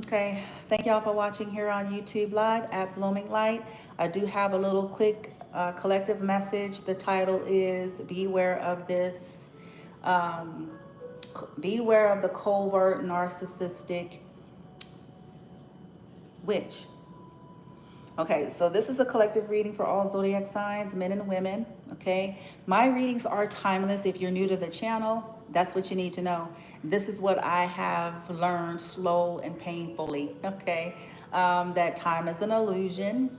Okay, thank y'all for watching here on YouTube Live at Blooming Light. I do have a little quick collective message. The title is Beware of This. Um, Beware of the covert narcissistic witch. Okay, so this is a collective reading for all zodiac signs, men and women. Okay, my readings are timeless. If you're new to the channel, that's what you need to know. This is what I have learned slow and painfully. Okay, that time is an illusion.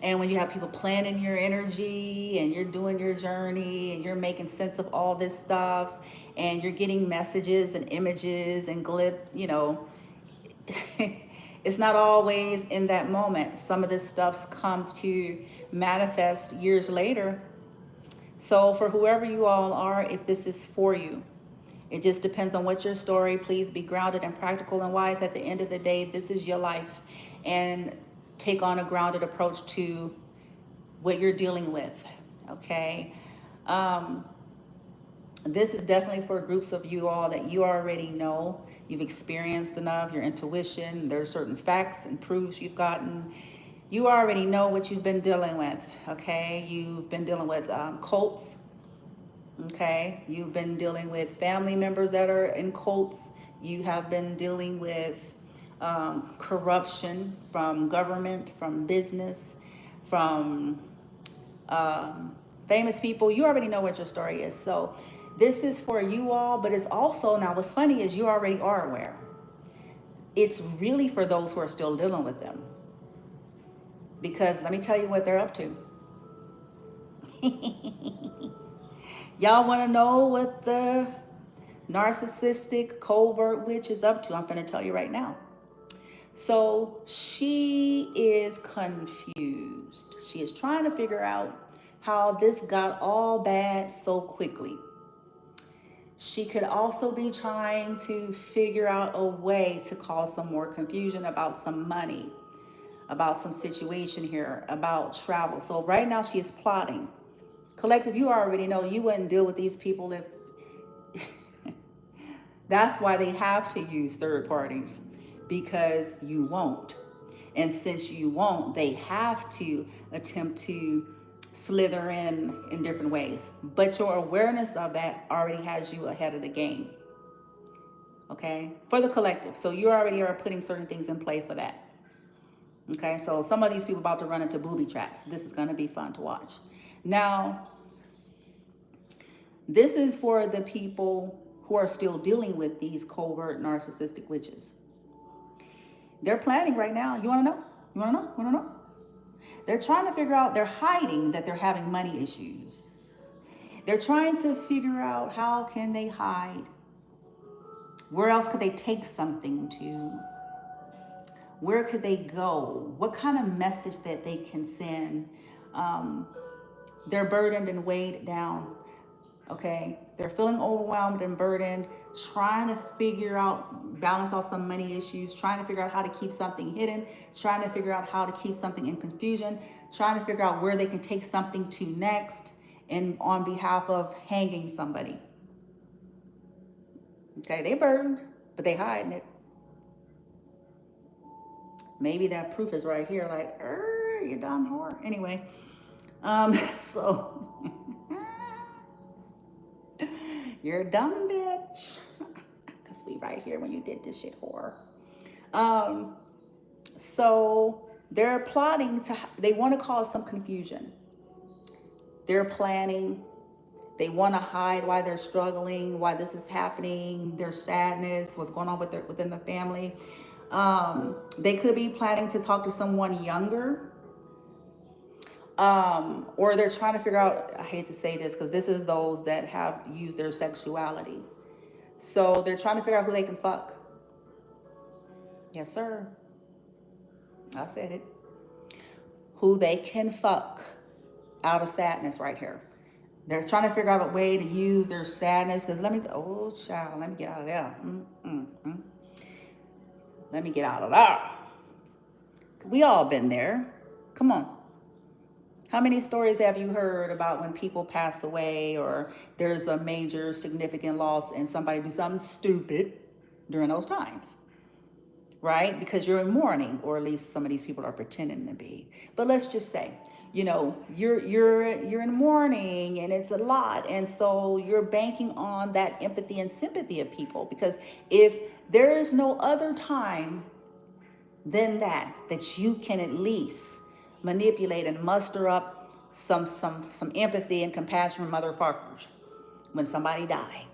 And when you have people planning your energy and you're doing your journey and you're making sense of all this stuff and you're getting messages and images and it's not always in that moment. Some of this stuff comes to manifest years later. So for whoever you all are, if this is for you, it just depends on what your story. Please be grounded and practical and wise. At the end of the day, this is your life. And take on a grounded approach to what you're dealing with, okay? This is definitely for groups of you all that you already know. You've experienced enough, your intuition, there's certain facts and proofs you've gotten. You already know what you've been dealing with, okay? You've been dealing with cults, okay? You've been dealing with family members that are in cults. You have been dealing with corruption from government, from business, from famous people. You already know what your story is. So this is for you all, but it's also, now what's funny is you already are aware. It's really for those who are still dealing with them. Because let me tell you what they're up to. Y'all want to know what the narcissistic covert witch is up to? I'm going to tell you right now. So she is confused. She is trying to figure out how this got all bad so quickly. She could also be trying to figure out a way to cause some more confusion about some money, about some situation here, about travel. So right now she is plotting. Collective, you already know you wouldn't deal with these people if... That's why they have to use third parties, because you won't. And since you won't, they have to attempt to slither in different ways. But your awareness of that already has you ahead of the game. Okay? For the collective. So you already are putting certain things in play for that. Okay? So some of these people about to run into booby traps. This is going to be fun to watch. Now, this is for the people who are still dealing with these covert narcissistic witches. They're planning right now. You want to know? You want to know? You want to know? They're trying to figure out, they're hiding that they're having money issues. They're trying to figure out how can they hide. Where else could they take something to? Where could they go? What kind of message that they can send? They're burdened and weighed down. Okay, they're feeling overwhelmed and burdened, trying to figure out, balance out some money issues, trying to figure out how to keep something hidden, trying to figure out how to keep something in confusion, trying to figure out where they can take something to next, and on behalf of hanging somebody. Okay, they burdened, but they hiding it. Maybe that proof is right here, like, you dumb whore. Anyway, so... You're a dumb bitch. Because we right here when you did this shit, whore. So they're plotting to, they want to cause some confusion. They're planning. They want to hide why they're struggling, why this is happening, their sadness, what's going on within the family. They could be planning to talk to someone younger. Or they're trying to figure out, I hate to say this, because this is those that have used their sexuality. So they're trying to figure out who they can fuck. Yes, sir. I said it. Who they can fuck out of sadness right here. They're trying to figure out a way to use their sadness, because oh child, let me get out of there. Let me get out of there. We all been there. Come on. How many stories have you heard about when people pass away or there's a major significant loss and somebody do something stupid during those times? right? Because you're in mourning, or at least some of these people are pretending to be. But let's just say, you know, you're in mourning and it's a lot, and so you're banking on that empathy and sympathy of people, because if there is no other time than that you can at least manipulate and muster up some empathy and compassion from motherfuckers when somebody die,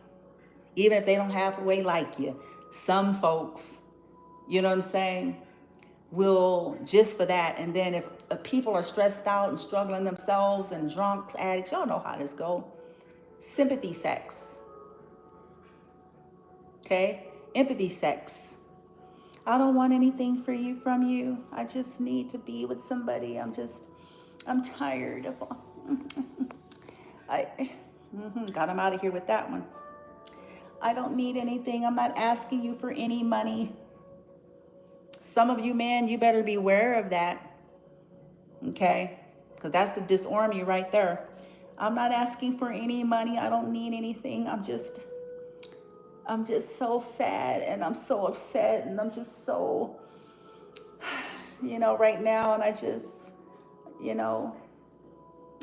even if they don't halfway like you. Some folks, you know what I'm saying, will just for that. And then if people are stressed out and struggling themselves and drunks, addicts, y'all know how this go. Sympathy sex. Okay? Empathy sex. I don't want anything from you. I just need to be with somebody. I'm tired of got him out of here with that one. I don't need anything. I'm not asking you for any money. Some of you men, you better be aware of that. Okay? Because that's the disarm you right there. I'm not asking for any money. I don't need anything. I'm just so sad, and I'm so upset, and I'm just so, you know, right now, and I just, you know,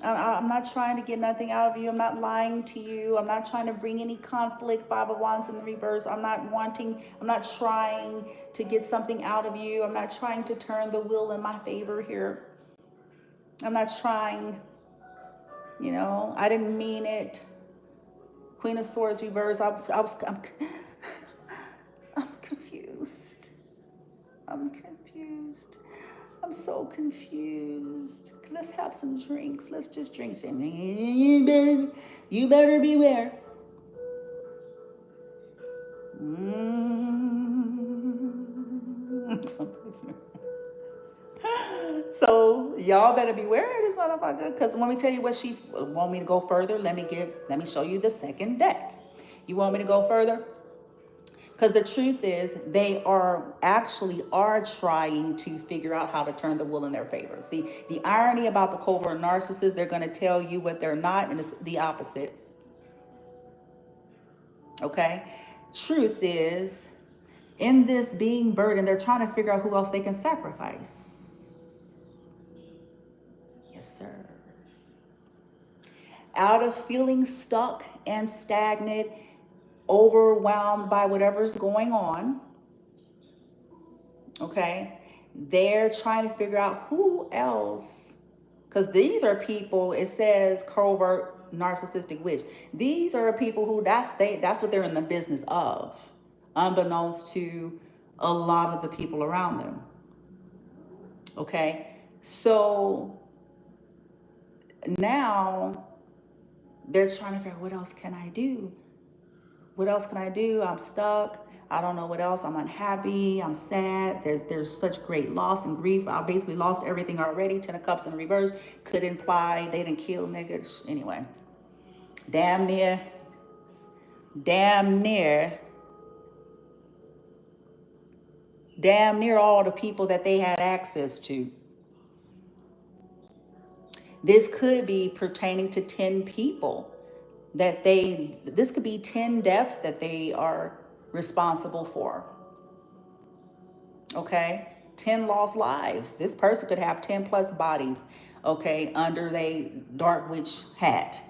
I'm not trying to get nothing out of you. I'm not lying to you. I'm not trying to bring any conflict, Five of Wands in the reverse. I'm not trying to get something out of you. I'm not trying to turn the wheel in my favor here. I'm not trying, you know, I didn't mean it. Queen of Swords reverse. I'm confused. I'm confused. I'm so confused. Let's have some drinks. Let's just drink. You better beware. So y'all better beware of this motherfucker. Because when we tell you what she want me to go further, let me show you the second deck. You want me to go further? Because the truth is, they are trying to figure out how to turn the wheel in their favor. See, the irony about the covert narcissist, they're going to tell you what they're not, and it's the opposite. Okay? Truth is, in this being burdened, they're trying to figure out who else they can sacrifice. Yes, sir. Out of feeling stuck and stagnant, overwhelmed by whatever's going on, okay, they're trying to figure out who else, because these are people, it says covert narcissistic witch. These are people who that's what they're in the business of, unbeknownst to a lot of the people around them. Okay, so now they're trying to figure out, what else can I do? What else can I do? I'm stuck. I don't know what else. I'm unhappy. I'm sad. There's such great loss and grief. I basically lost everything already. 10 of Cups in reverse could imply they didn't kill niggas. Anyway, damn near all the people that they had access to. This could be pertaining to 10 people this could be 10 deaths that they are responsible for. Okay, 10 lost lives. This person could have 10 plus bodies, okay, under their dark witch hat.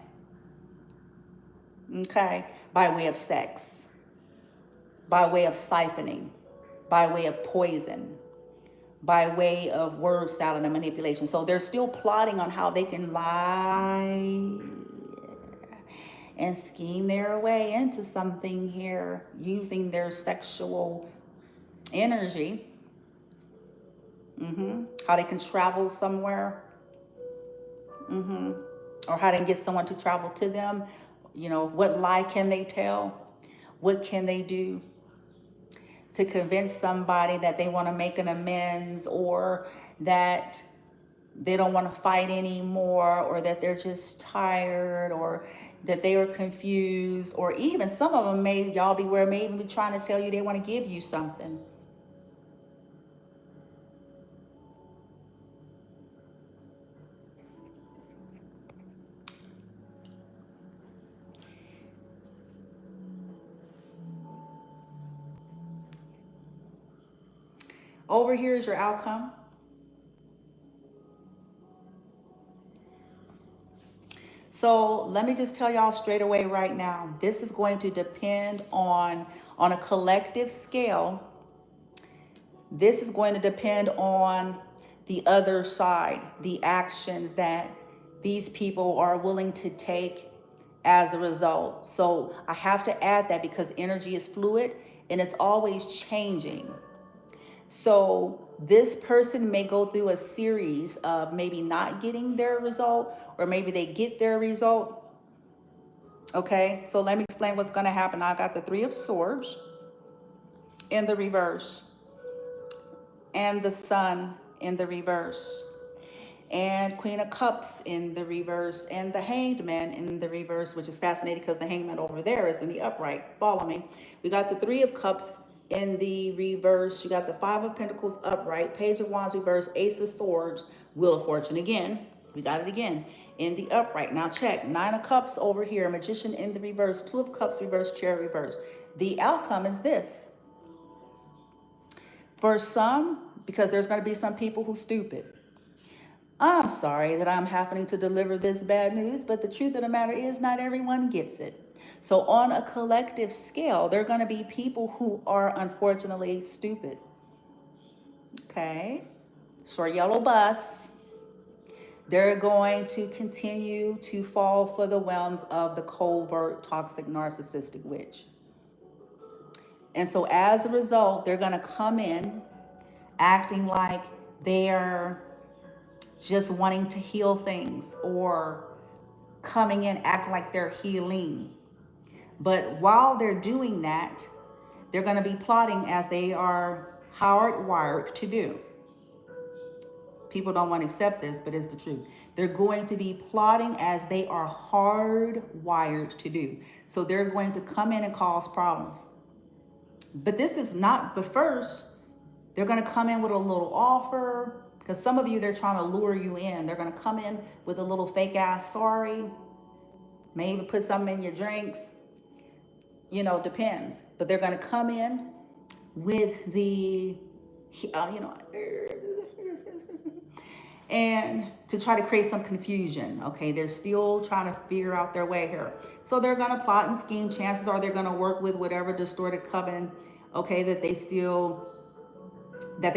Okay, by way of sex, by way of siphoning, by way of poison, by way of word salad and manipulation. So they're still plotting on how they can lie and scheme their way into something here using their sexual energy. How they can travel somewhere. Or how to get someone to travel to them. You know, what lie can they tell? What can they do to convince somebody that they want to make an amends, or that they don't want to fight anymore, or that they're just tired, or that they are confused, or even some of them y'all beware, may even be trying to tell you they want to give you something. Over here is your outcome. So let me just tell y'all straight away right now, this is going to depend on a collective scale. This is going to depend on the other side, the actions that these people are willing to take as a result. So I have to add that because energy is fluid and it's always changing. So this person may go through a series of maybe not getting their result, or maybe they get their result. Okay, so let me explain what's going to happen. I got the Three of Swords in the reverse, and the Sun in the reverse, and Queen of Cups in the reverse, and the Hanged Man in the reverse, which is fascinating because the Hanged Man over there is in the upright. Follow me. We got the Three of Cups in the reverse. You got the Five of Pentacles upright, Page of Wands reverse, Ace of Swords, Wheel of Fortune again. We got it again in the upright. Now check. Nine of Cups over here, Magician in the reverse, Two of Cups reverse, Chariot reverse. The outcome is this. For some, because there's going to be some people who stupid. I'm sorry that I'm happening to deliver this bad news, but the truth of the matter is not everyone gets it. So on a collective scale, there are going to be people who are unfortunately stupid. Okay. Short yellow bus. They're going to continue to fall for the whims of the covert, toxic, narcissistic witch. And so as a result, they're going to come in acting like they're just wanting to heal things, or coming in acting like they're healing. But while they're doing that, they're going to be plotting as they are hardwired to do. People don't want to accept this, but it's the truth. They're going to be plotting as they are hardwired to do. So they're going to come in and cause problems. But this is not, but first, they're going to come in with a little offer, because some of you, they're trying to lure you in. They're going to come in with a little fake ass sorry, maybe put something in your drinks, you know, depends. But they're going to come in with the, and to try to create some confusion. Okay, they're still trying to figure out their way here. So they're going to plot and scheme. Chances are they're going to work with whatever distorted coven, okay, that they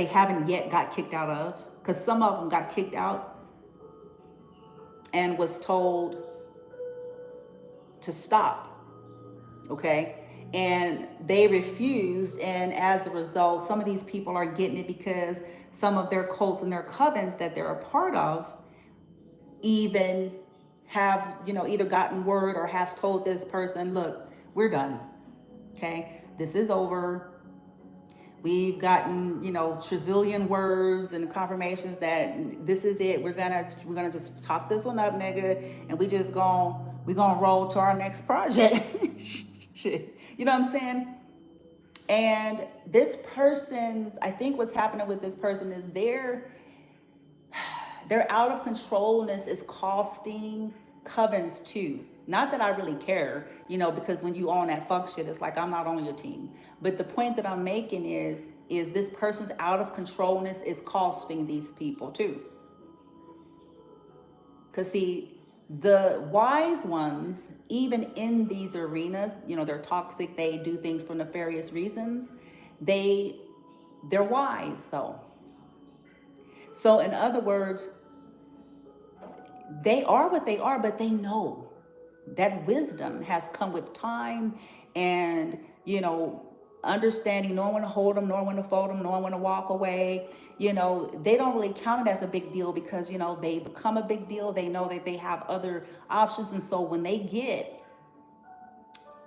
haven't yet got kicked out of. Because some of them got kicked out and was told to stop, okay? And they refused, and as a result, some of these people are getting it because some of their cults and their covens that they're a part of even have, you know, either gotten word or has told this person, look, we're done, okay? This is over. We've gotten, you know, trillion words and confirmations that this is it. We're gonna just top this one up, nigga, and we're gonna roll to our next project. Shit. You know what I'm saying? And this person's, I think what's happening with this person is they're out of controlness is costing covens too. Not that I really care, you know, because when you own that fuck shit, it's like I'm not on your team. But the point that I'm making is this person's out of controlness is costing these people too. Because see, the wise ones, even in these arenas, you know, they're toxic, they do things for nefarious reasons. They're wise though. So in other words, they are what they are, but they know. That wisdom has come with time and, you know, understanding, knowing when to hold them, knowing when to fold them, knowing when to walk away. You know, they don't really count it as a big deal because, you know, they become a big deal. They know that they have other options. And so when they get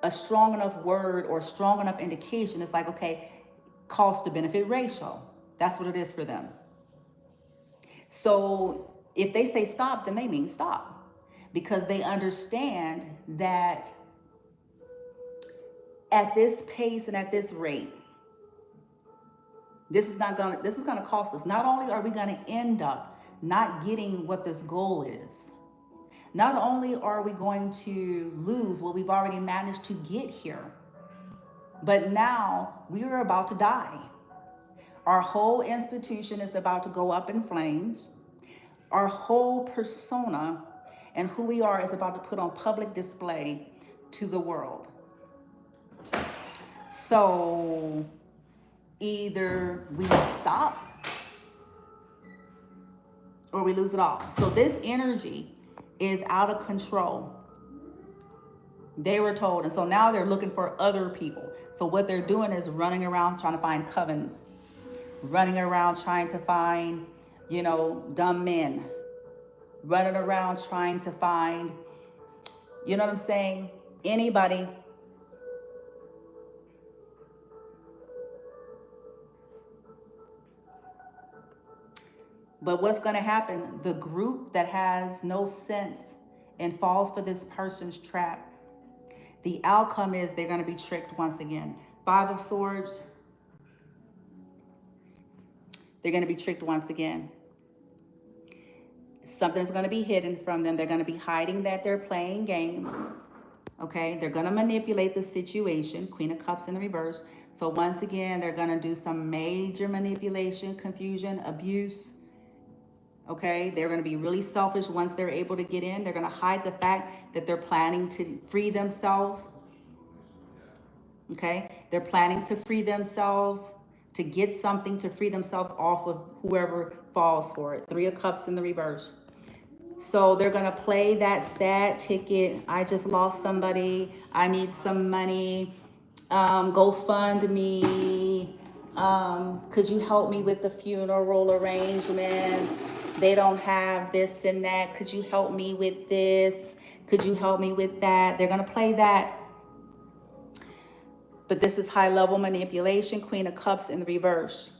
a strong enough word or strong enough indication, it's like, okay, cost to benefit ratio. That's what it is for them. So if they say stop, then they mean stop. Because they understand that at this pace and at this rate, this is gonna cost us. Not only are we gonna end up not getting what this goal is, not only are we going to lose what we've already managed to get here, but now we are about to die. Our whole institution is about to go up in flames. Our whole persona and who we are is about to put on public display to the world. So either we stop or we lose it all. So this energy is out of control. They were told, and so now they're looking for other people. So what they're doing is running around trying to find covens, running around trying to find, you know, dumb men, running around trying to find, you know what I'm saying, anybody. But what's going to happen? The group that has no sense and falls for this person's trap, the outcome is they're going to be tricked once again. Five of Swords, they're going to be tricked once again. Something's going to be hidden from them. They're going to be hiding that they're playing games. Okay, they're going to manipulate the situation. Queen of Cups in the reverse. So once again, they're going to do some major manipulation, confusion, abuse. Okay, they're going to be really selfish once they're able to get in. They're going to hide the fact that they're planning to free themselves. Okay, they're planning to free themselves, to get something to free themselves off of whoever falls for it. Three of Cups in the reverse. So they're going to play that sad ticket. I just lost somebody. I need some money. Go fund me. Could you help me with the funeral arrangements? They don't have this and that. Could you help me with this? Could you help me with that? They're going to play that. But this is high-level manipulation. Queen of Cups in the reverse.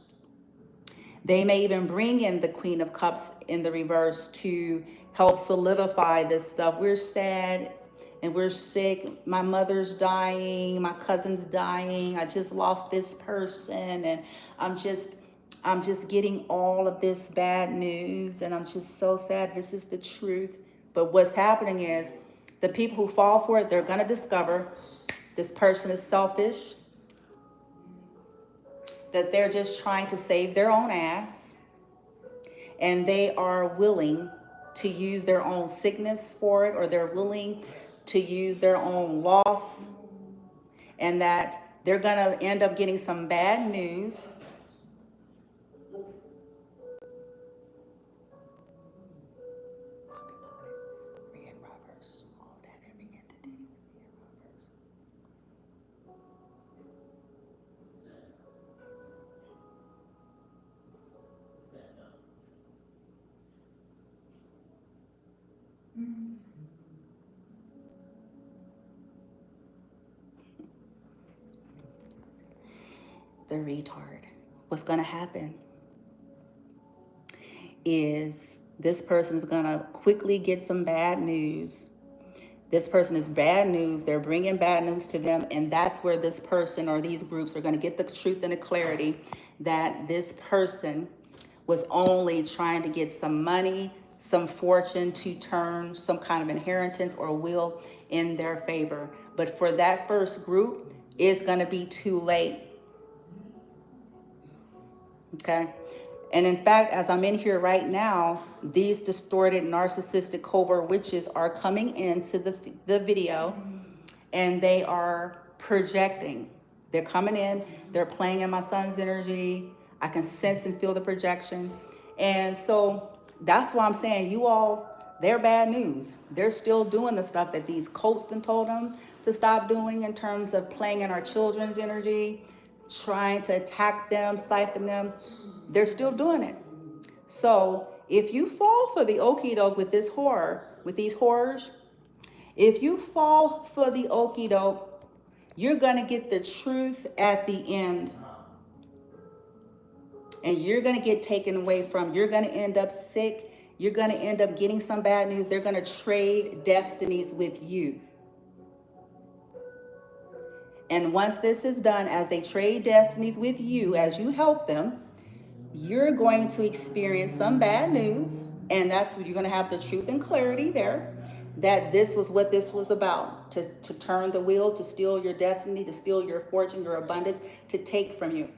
They may even bring in the Queen of Cups in the reverse to help solidify this stuff. We're sad and we're sick. My mother's dying. My cousin's dying. I just lost this person, and I'm just getting all of this bad news, and I'm just so sad. This is the truth. But what's happening is the people who fall for it, they're going to discover this person is selfish, that they're just trying to save their own ass, and they are willing to use their own sickness for it, or they're willing to use their own loss, and that they're going to end up getting some bad news. The retard. What's going to happen is this person is going to quickly get some bad news. This person is bad news. They're bringing bad news to them. And that's where this person or these groups are going to get the truth and the clarity that this person was only trying to get some money, some fortune to turn some kind of inheritance or will in their favor. But for that first group, it's going to be too late. Okay. And in fact, as I'm in here right now, these distorted, narcissistic, covert witches are coming into the video, and they are projecting. They're coming in, they're playing in my son's energy. I can sense and feel the projection. And so that's why I'm saying, you all, they're bad news. They're still doing the stuff that these cults done told them to stop doing in terms of playing in our children's energy, trying to attack them, siphon them. They're still doing it. So if you fall for the okie doke with this horror, with these horrors, if you fall for the okie doke, you're going to get the truth at the end. And you're going to get taken away from. You're going to end up sick. You're going to end up getting some bad news. They're going to trade destinies with you. And once this is done, as they trade destinies with you, as you help them, you're going to experience some bad news. And that's when you're going to have the truth and clarity there, that this was what this was about, to turn the wheel, to steal your destiny, to steal your fortune, your abundance, to take from you.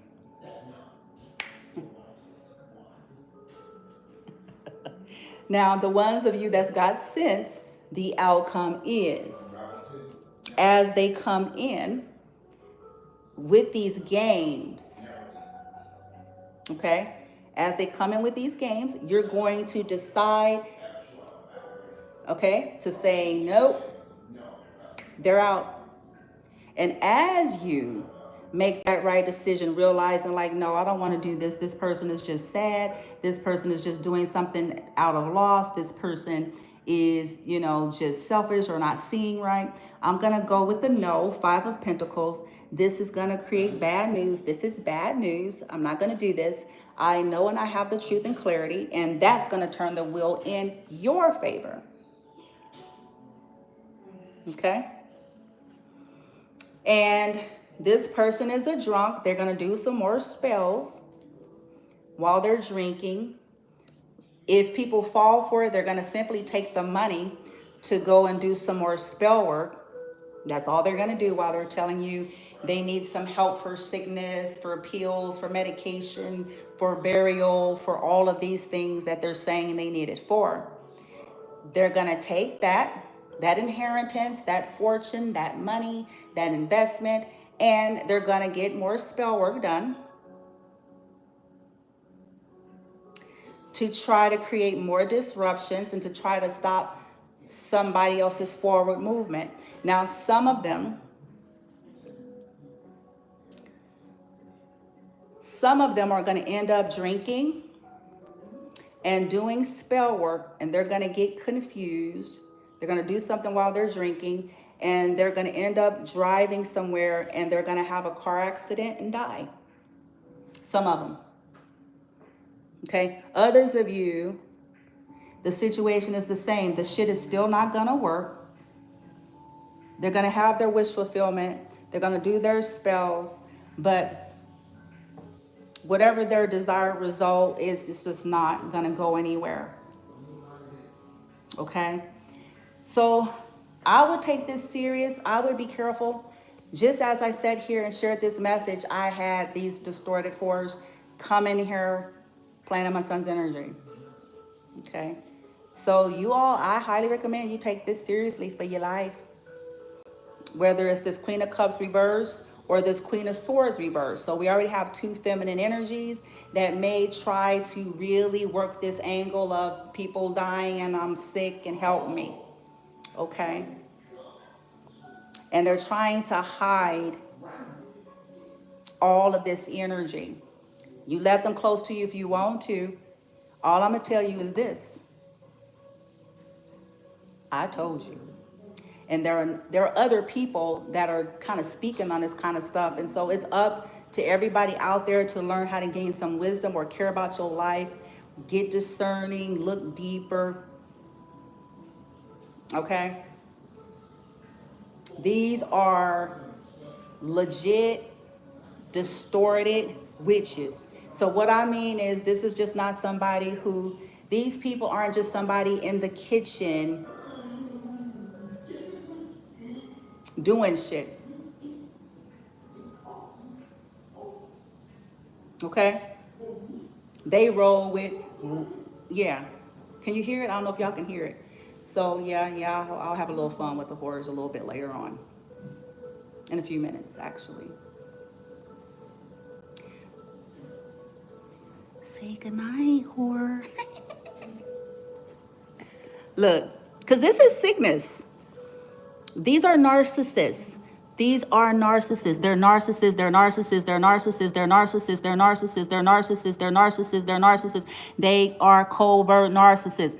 Now, the ones of you that's got sense, the outcome is, as they come in with these games, okay? As they come in with these games, you're going to decide, okay, to say, nope, they're out. And as you make that right decision, realizing like, no, I don't want to do this. This person is just sad. This person is just doing something out of loss. This person is, you know, just selfish or not seeing right. I'm going to go with the no, 5 of Pentacles. This is going to create bad news. This is bad news. I'm not going to do this. I know and I have the truth and clarity, and that's going to turn the wheel in your favor. Okay? And this person is a drunk. They're going to do some more spells while they're drinking. If people fall for it, they're going to simply take the money to go and do some more spell work. That's all they're going to do while they're telling you they need some help for sickness, for pills, for medication, for burial, for all of these things that they're saying they need it for. They're going to take that inheritance, that fortune, that money, that investment, and they're going to get more spell work done to try to create more disruptions and to try to stop somebody else's forward movement. Now, some of them are going to end up drinking and doing spell work, and they're going to get confused. They're going to do something while they're drinking, and they're going to end up driving somewhere, and they're going to have a car accident and die. Some of them. Okay? Others of you, the situation is the same. The shit is still not going to work. They're going to have their wish fulfillment. They're going to do their spells, but whatever their desired result is, it's just not going to go anywhere. Okay? So I would take this serious. I would be careful. Just as I sat here and shared this message, I had these distorted whores come in here playing on my son's energy. Okay? So you all, I highly recommend you take this seriously for your life. Whether it's this Queen of Cups reverse or this Queen of Swords reverse. So we already have 2 feminine energies that may try to really work this angle of people dying and I'm sick and help me. Okay? And they're trying to hide all of this energy. You let them close to you if you want to. All I'm going to tell you is this. I told you. And there are other people that are kind of speaking on this kind of stuff. And so it's up to everybody out there to learn how to gain some wisdom or care about your life. Get discerning, look deeper. Okay? These are legit, distorted witches. So what I mean is this is just not somebody who, these people aren't just somebody in the kitchen doing shit. Okay? They roll with, yeah. Can you hear it? I don't know if y'all can hear it. So yeah, I'll have a little fun with the horrors a little bit later on. In a few minutes, actually. Say goodnight, whore. Look, because this is sickness. These are narcissists. These are narcissists. They're narcissists. They're narcissists. They're narcissists. They're narcissists. They're narcissists. They're narcissists. They're narcissists. They're narcissists. They are covert narcissists.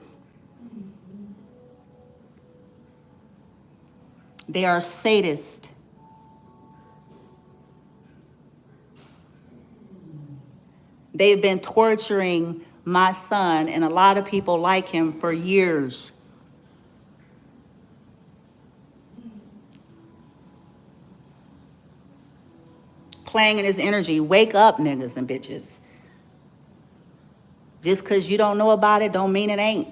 They are sadists. They've been torturing my son and a lot of people like him for years. Playing in his energy. Wake up, niggas and bitches. Just because you don't know about it don't mean it ain't.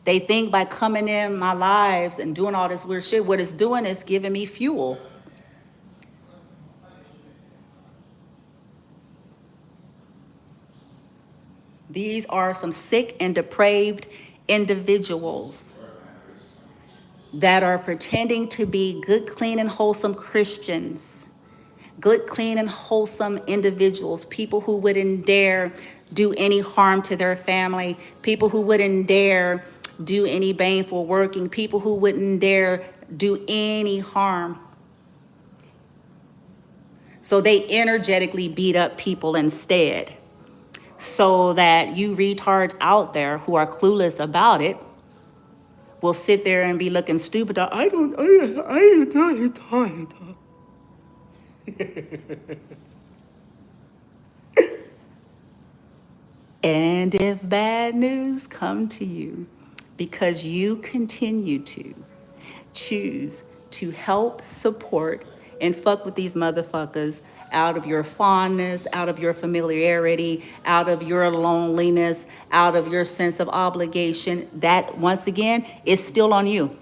They think by coming in my lives and doing all this weird shit, what it's doing is giving me fuel. These are some sick and depraved individuals that are pretending to be good, clean, and wholesome Christians. Good, clean, and wholesome individuals. People who wouldn't dare do any harm to their family. People who wouldn't dare do any baneful working. People who wouldn't dare do any harm. So they energetically beat up people instead. So that you retards out there who are clueless about it will sit there and be looking stupid. And if bad news come to you because you continue to choose to help, support, and fuck with these motherfuckers out of your fondness, out of your familiarity, out of your loneliness, out of your sense of obligation, that once again is still on you.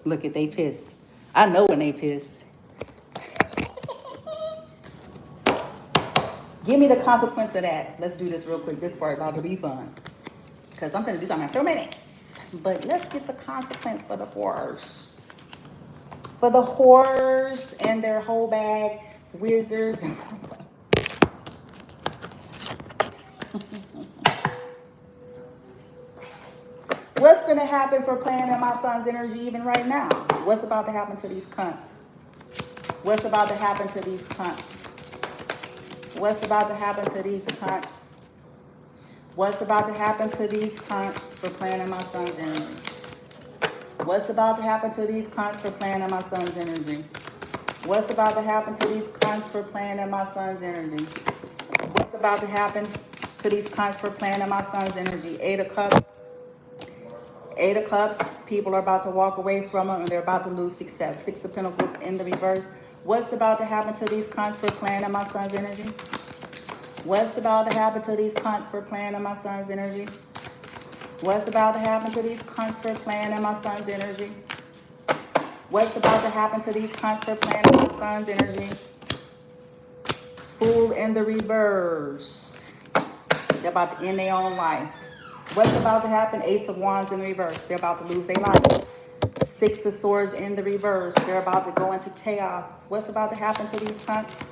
Look at they pissed. I know when they pissed. Give me the consequence of that. Let's do this real quick. This part about to be fun. Because I'm going to do something in 2 minutes. But let's get the consequence for the whores. For the whores and their whole bag wizards. What's going to happen for playing in my son's energy even right now? What's about to happen to these cunts? What's about to happen to these cunts? What's about to happen to these cunts? What's about to happen to these cunts for playing in my son's energy? What's about to happen to these cunts for playing in my son's energy? What's about to happen to these cunts for playing in my son's energy? What's about to happen to these cunts for playing in my son's energy? 8 of Cups. 8 of Cups. People are about to walk away from them and they're about to lose success. 6 of Pentacles in the reverse. What's about to happen to these cunts for playing in my son's energy? What's about to happen to these cunts for playing in my son's energy? What's about to happen to these cunts for playing in my son's energy? What's about to happen to these cunts for playing in my son's energy? Fool in the reverse. They're about to end their own life. What's about to happen? Ace of Wands in the reverse. They're about to lose their life. 6 of Swords in the reverse. They're about to go into chaos. What's about to happen to these cunts?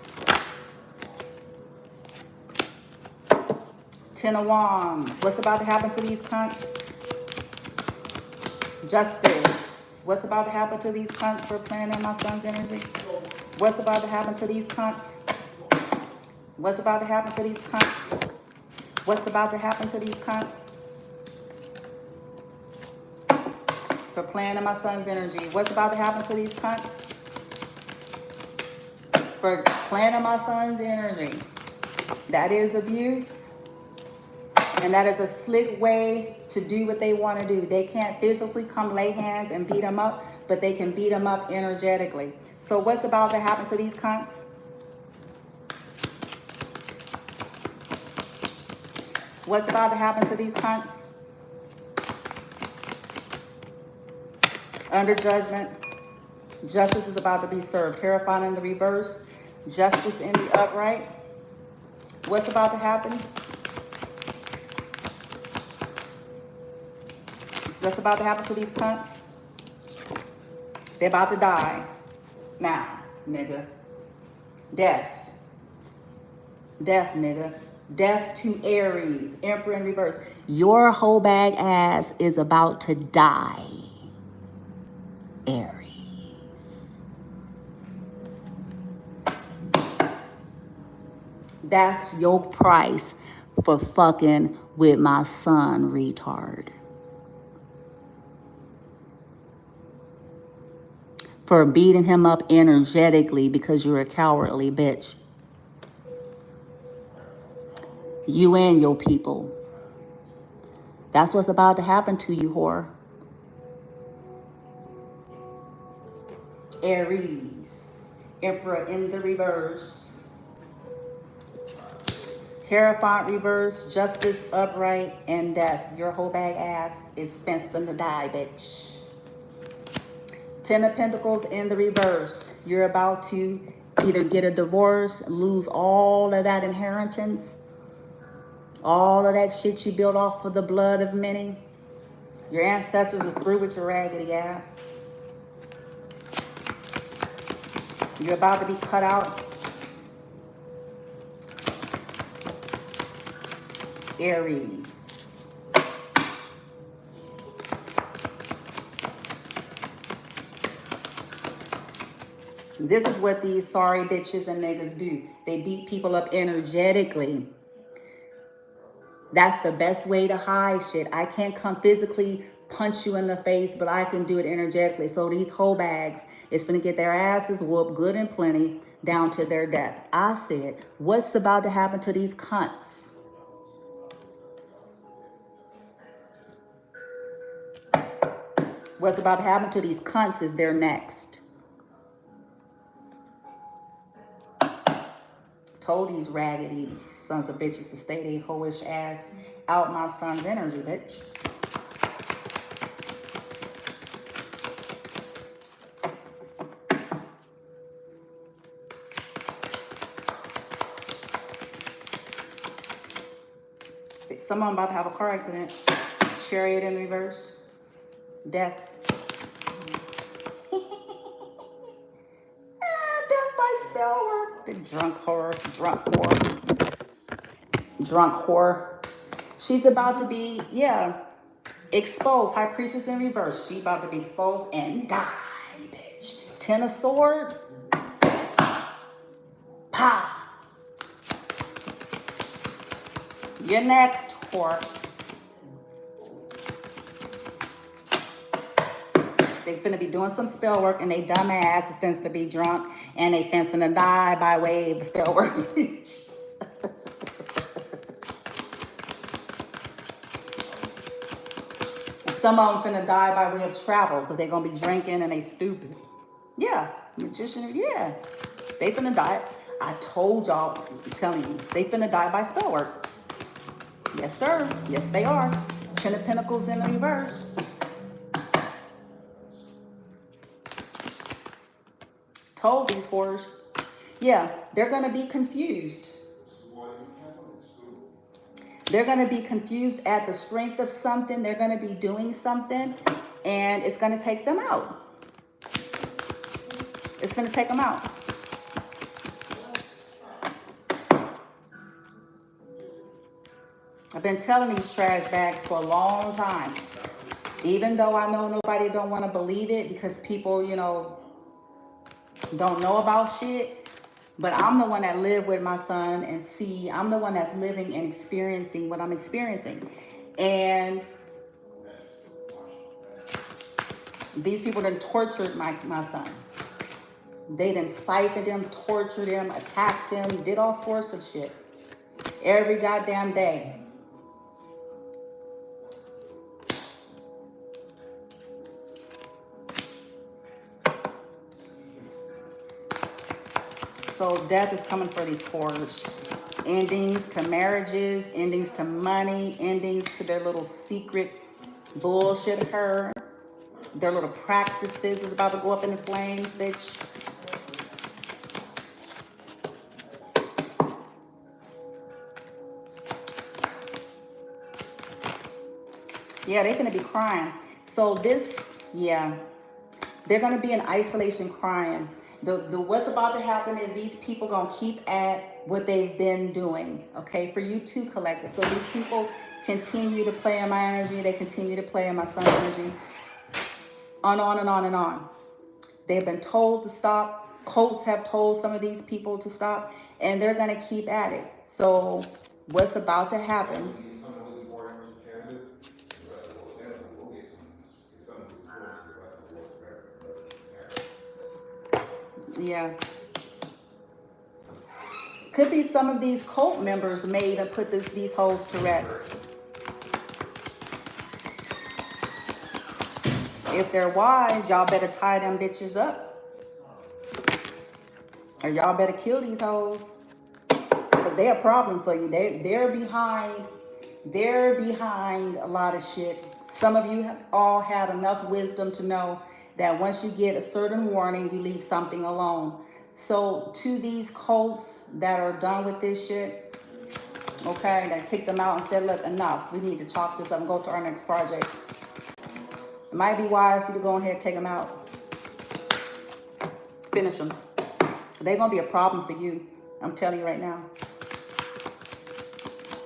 10 of Wands. What's about to happen to these cunts? Justice. What's about to happen to these cunts for playing in my son's energy? What's about to happen to these cunts? What's about to happen to these cunts? What's about to happen to these cunts? For playing in my son's energy. What's about to happen to these cunts? For playing in my son's energy. That is abuse. And that is a slick way to do what they want to do. They can't physically come lay hands and beat them up, but they can beat them up energetically. So what's about to happen to these cunts? What's about to happen to these cunts? Under judgment. Justice is about to be served. Hierophant in the reverse. Justice in the upright. What's about to happen? What's about to happen to these cunts? They're about to die. Now, nigga. Death. Death, nigga. Death to Aries. Emperor in reverse. Your whole bag ass is about to die. Aries. That's your price for fucking with my son, retard. For beating him up energetically because you're a cowardly bitch. You and your people. That's what's about to happen to you, whore. Aries. Emperor in the reverse. Hierophant reverse. Justice upright. And death. Your whole bag ass is fencing to die, bitch. Ten of Pentacles in the reverse. You're about to either get a divorce, lose all of that inheritance, all of that shit you built off of the blood of many. Your ancestors is through with your raggedy ass. You're about to be cut out. Aries. This is what these sorry bitches and niggas do. They beat people up energetically. That's the best way to hide shit. I can't come physically punch you in the face, but I can do it energetically. So these hoe bags is finna get their asses whooped good and plenty down to their death. I said, what's about to happen to these cunts? What's about to happen to these cunts is they're next. Told these raggedy sons of bitches to stay they hoish ass out my son's energy, bitch. Some of them about to have a car accident. Chariot in the reverse. Death. Death by spell work. The drunk whore. Drunk whore. Drunk whore. She's about to be, exposed. High Priestess in reverse. She about to be exposed and die, bitch. Ten of Swords. Pa. You're next, whore. They finna be doing some spell work and they dumb ass is finna to be drunk and they finna to die by way of spell work. Some of them finna die by way of travel because they gonna be drinking and they stupid. Yeah, magician, yeah. They finna die. I told y'all, I'm telling you, they finna die by spell work. Yes, sir. Yes, they are. Ten of Pentacles in the reverse. Told these whores. Yeah, they're going to be confused. They're going to be confused at the strength of something. They're going to be doing something, and it's going to take them out. It's going to take them out. I've been telling these trash bags for a long time. Even though I know nobody don't want to believe it because people, you know, don't know about shit. But I'm the one that live with my son and see. I'm the one that's living and experiencing what I'm experiencing. And these people done tortured my son. They done siphoned him, tortured him, attacked him, did all sorts of shit. Every goddamn day. So death is coming for these whores. Endings to marriages, endings to money, endings to their little secret bullshit her. Their little practices is about to go up in the flames, bitch. Yeah, they're going to be crying. So this, yeah, they're going to be in isolation crying. What's about to happen is these people going to keep at what they've been doing, okay, for you too, collective. So these people continue to play in my energy. They continue to play in my son's energy. On and on and on. They've been told to stop. Cults have told some of these people to stop, and they're going to keep at it. So what's about to happen? Yeah. Could be some of these cult members made to put these hoes to rest. If they're wise, y'all better tie them bitches up. Or y'all better kill these hoes. Because they're a problem for you. They're behind a lot of shit. Some of you all have enough wisdom to know that once you get a certain warning, you leave something alone. So to these cults that are done with this shit, okay, that kicked them out and said, look, enough. We need to chalk this up and go to our next project. It might be wise for you to go ahead and take them out. Finish them. They're going to be a problem for you. I'm telling you right now.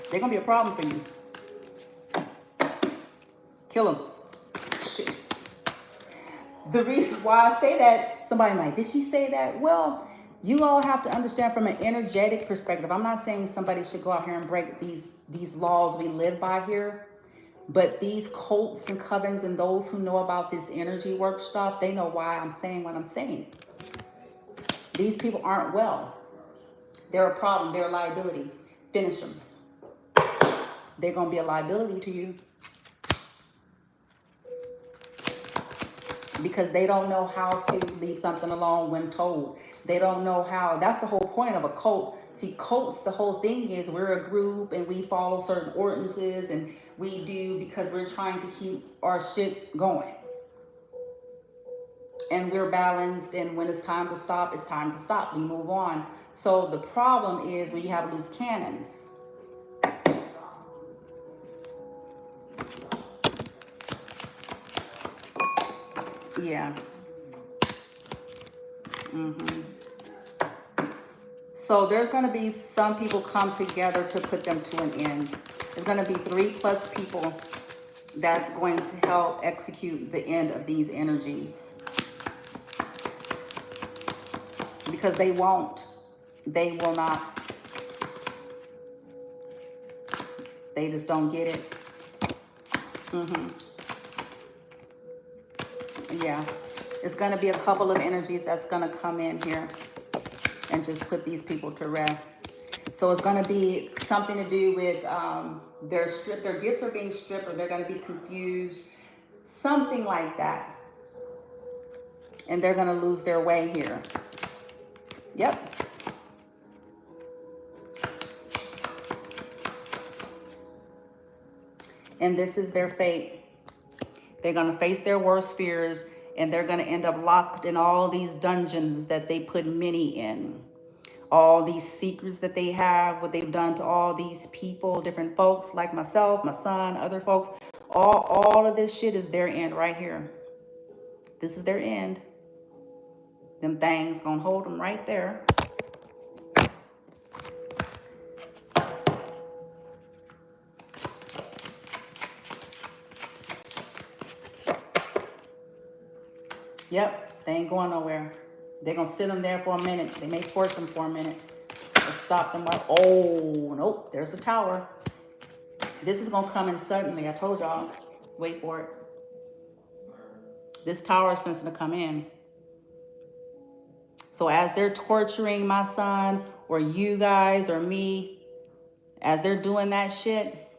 They're going to be a problem for you. Kill them. Shit. The reason why I say that, somebody might, did she say that? Well, you all have to understand from an energetic perspective. I'm not saying somebody should go out here and break these laws we live by here. But these cults and covens and those who know about this energy work stuff, they know why I'm saying what I'm saying. These people aren't well. They're a problem. They're a liability. Finish them. They're going to be a liability to you. Because they don't know how to leave something alone when told. They don't know how. That's the whole point of a cult. See, cults, the whole thing is we're a group and we follow certain ordinances and we do because we're trying to keep our shit going. And we're balanced, and when it's time to stop, it's time to stop. We move on. So the problem is when you have loose cannons. Yeah. So there's going to be some people come together to put them to an end. There's going to be 3+ people that's going to help execute the end of these energies. Because they won't. They will not. They just don't get it. Yeah. It's going to be a couple of energies that's going to come in here and just put these people to rest. So it's going to be something to do with their gifts are being stripped, or they're going to be confused. Something like that. And they're going to lose their way here. Yep. And this is their fate. They're going to face their worst fears, and they're going to end up locked in all these dungeons that they put many in. All these secrets that they have, what they've done to all these people, different folks like myself, my son, other folks. All of this shit is their end right here. This is their end. Them things gonna hold them right there. Yep, they ain't going nowhere. They're gonna sit them there for a minute. They may torch them for a minute. Or stop them like, oh, nope, there's a tower. This is gonna come in suddenly. I told y'all, wait for it. This tower is supposed to come in. So as they're torturing my son or you guys or me, as they're doing that shit,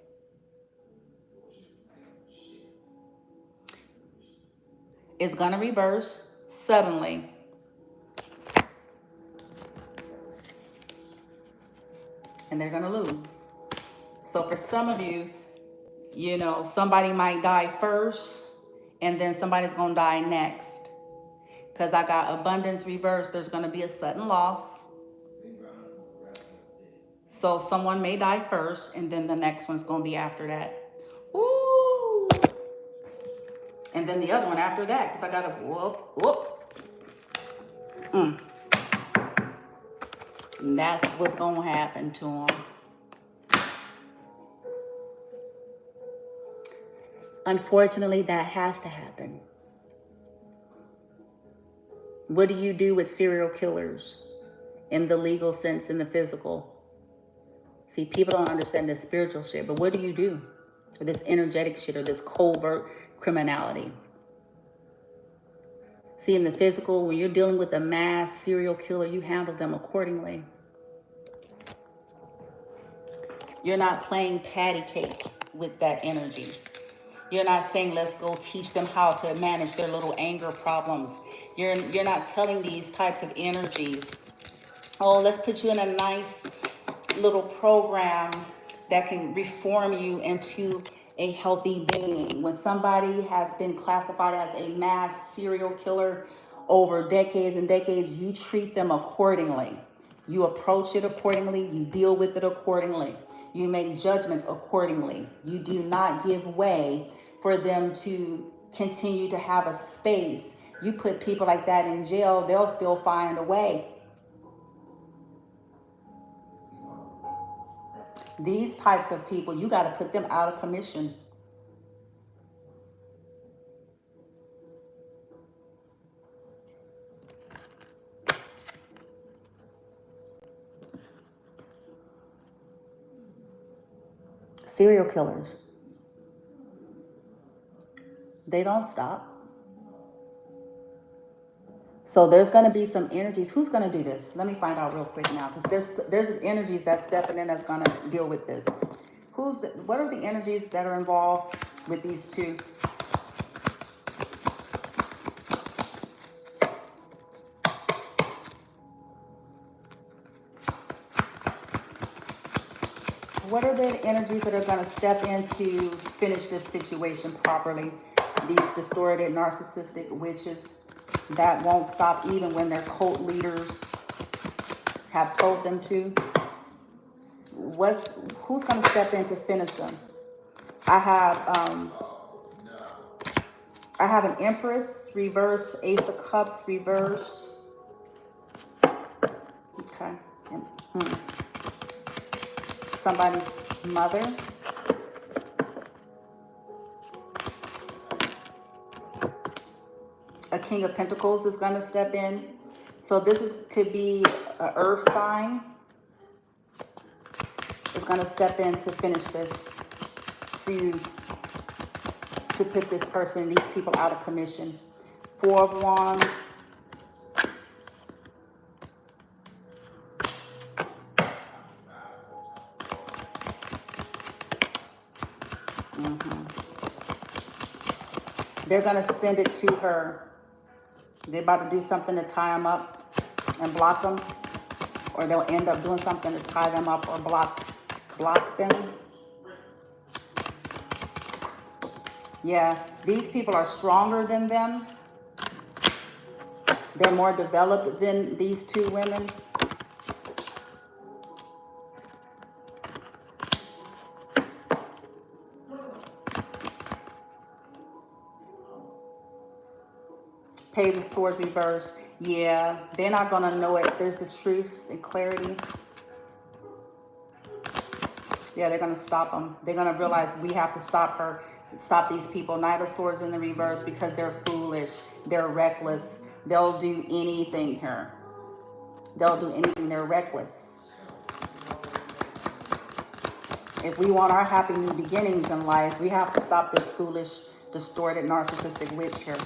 it's going to reverse suddenly. And they're going to lose. So for some of you, you know, somebody might die first and then somebody's going to die next. Because I got abundance reverse, there's going to be a sudden loss. So someone may die first, and then the next one's going to be after that. Woo! And then the other one after that, because I got to whoop. And that's what's going to happen to them. Unfortunately, that has to happen. What do you do with serial killers in the legal sense, in the physical? See, people don't understand this spiritual shit, but what do you do for this energetic shit or this covert criminality? See, in the physical, when you're dealing with a mass serial killer, you handle them accordingly. You're not playing patty cake with that energy. You're not saying, let's go teach them how to manage their little anger problems. You're not telling these types of energies, oh, let's put you in a nice little program that can reform you into a healthy being. When somebody has been classified as a mass serial killer over decades and decades, you treat them accordingly. You approach it accordingly. You deal with it accordingly. You make judgments accordingly. You do not give way for them to continue to have a space. You put people like that in jail, they'll still find a way. These types of people, you got to put them out of commission. Serial killers, they don't stop. So there's going to be some energies. Who's going to do this? Let me find out real quick now, because there's energies that's stepping in that's going to deal with this. What are the energies that are involved with these two? What are the energies that are going to step in to finish this situation properly? These distorted, narcissistic witches that won't stop even when their cult leaders have told them to. Who's going to step in to finish them? I have an Empress reverse, Ace of Cups reverse. Okay. Somebody's mother. A King of Pentacles is going to step in. So this could be an earth sign. It's going to step in to finish this, to put this person, these people out of commission. Four of Wands. They're going to send it to her. They're about to do something to tie them up and block them. Or they'll end up doing something to tie them up or block them. Yeah, these people are stronger than them. They're more developed than these two women. Page of Swords reverse. Yeah, they're not going to know it. There's the truth and clarity. Yeah, they're going to stop them. They're going to realize we have to stop her. Stop these people. Knight of Swords in the reverse because they're foolish. They're reckless. They'll do anything here. They'll do anything. They're reckless. If we want our happy new beginnings in life, we have to stop this foolish, distorted, narcissistic witch here.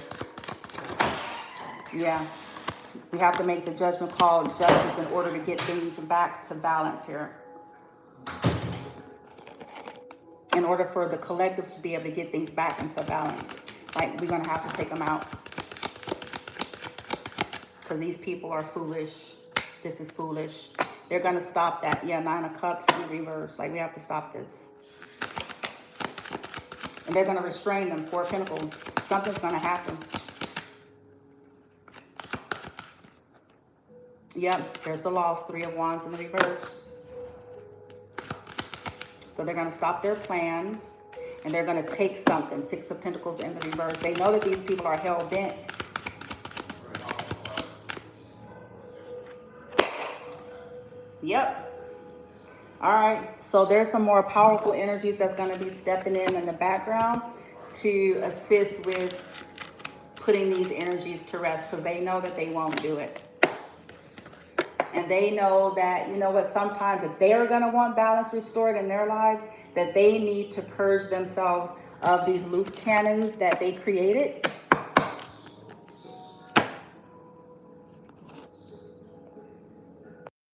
Yeah, we have to make the judgment call, justice, in order to get things back to balance here. In order for the collectives to be able to get things back into balance, like we're going to have to take them out. Because these people are foolish. This is foolish. They're going to stop that. Yeah, Nine of Cups in reverse. Like we have to stop this. And they're going to restrain them. Four of Pentacles. Something's going to happen. Yep, there's the loss. Three of Wands in the reverse. So they're going to stop their plans. And they're going to take something. Six of Pentacles in the reverse. They know that these people are hell-bent. Yep. All right. So there's some more powerful energies that's going to be stepping in the background to assist with putting these energies to rest, because they know that they won't do it. And they know that, you know what, sometimes if they are going to want balance restored in their lives, that they need to purge themselves of these loose cannons that they created